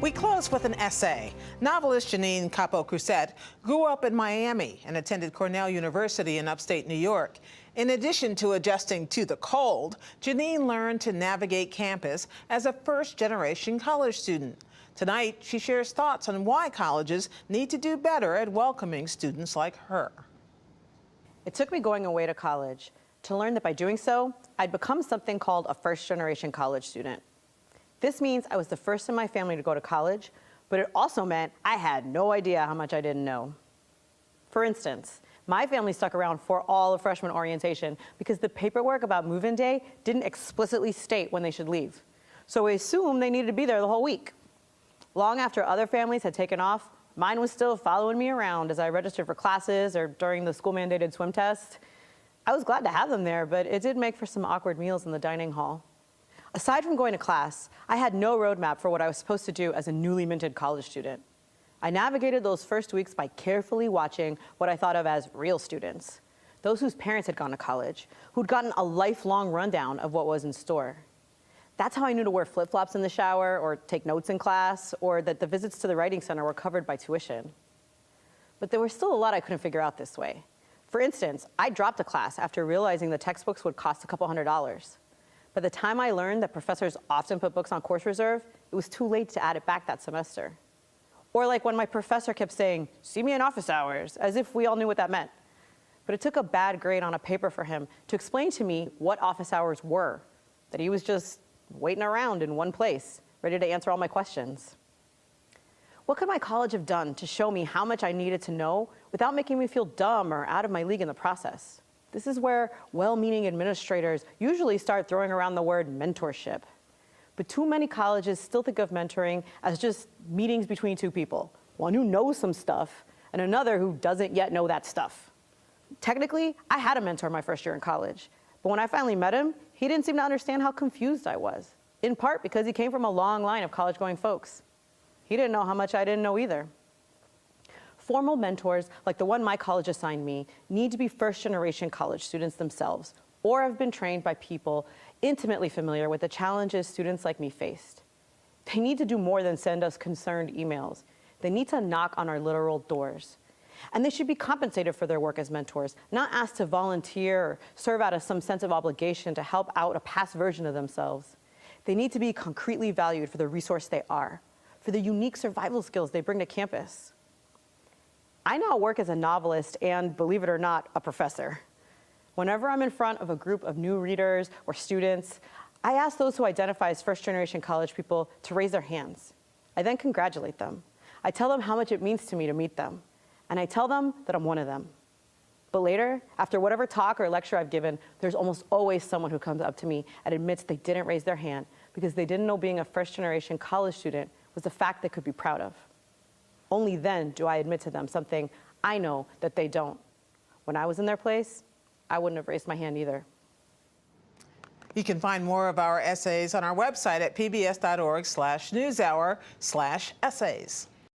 We close with an essay. Novelist Janine Capo-Crusett grew up in Miami and attended Cornell University in upstate New York. In addition to adjusting to the cold, Janine learned to navigate campus as a first-generation college student. Tonight, she shares thoughts on why colleges need to do better at welcoming students like her. It took me going away to college to learn that by doing so, I'd become something called a first-generation college student. This means I was the first in my family to go to college, but it also meant I had no idea how much I didn't know. For instance, my family stuck around for all of freshman orientation because the paperwork about move-in day didn't explicitly state when they should leave. So we assumed they needed to be there the whole week. Long after other families had taken off, mine was still following me around as I registered for classes or during the school-mandated swim test. I was glad to have them there, but it did make for some awkward meals in the dining hall. Aside from going to class, I had no roadmap for what I was supposed to do as a newly minted college student. I navigated those first weeks by carefully watching what I thought of as real students, those whose parents had gone to college, who'd gotten a lifelong rundown of what was in store. That's how I knew to wear flip-flops in the shower or take notes in class, or that the visits to the writing center were covered by tuition. But there was still a lot I couldn't figure out this way. For instance, I dropped a class after realizing the textbooks would cost a couple $100s. By the time I learned that professors often put books on course reserve, it was too late to add it back that semester. Or like when my professor kept saying, "See me in office hours," as if we all knew what that meant. But it took a bad grade on a paper for him to explain to me what office hours were, that he was just waiting around in one place, ready to answer all my questions. What could my college have done to show me how much I needed to know without making me feel dumb or out of my league in the process? This is where well-meaning administrators usually start throwing around the word mentorship. But too many colleges still think of mentoring as just meetings between two people, one who knows some stuff and another who doesn't yet know that stuff. Technically, I had a mentor my first year in college, but when I finally met him, he didn't seem to understand how confused I was, in part because he came from a long line of college-going folks. He didn't know how much I didn't know either. Formal mentors, like the one my college assigned me, need to be first-generation college students themselves, or have been trained by people intimately familiar with the challenges students like me faced. They need to do more than send us concerned emails. They need to knock on our literal doors. And they should be compensated for their work as mentors, not asked to volunteer or serve out of some sense of obligation to help out a past version of themselves. They need to be concretely valued for the resource they are, for the unique survival skills they bring to campus. I now work as a novelist and, believe it or not, a professor. Whenever I'm in front of a group of new readers or students, I ask those who identify as first-generation college people to raise their hands. I then congratulate them. I tell them how much it means to me to meet them, and I tell them that I'm one of them. But later, after whatever talk or lecture I've given, there's almost always someone who comes up to me and admits they didn't raise their hand because they didn't know being a first-generation college student was a fact they could be proud of. Only then do I admit to them something I know that they don't. When I was in their place, I wouldn't have raised my hand either. You can find more of our essays on our website at pbs.org/newshour/essays.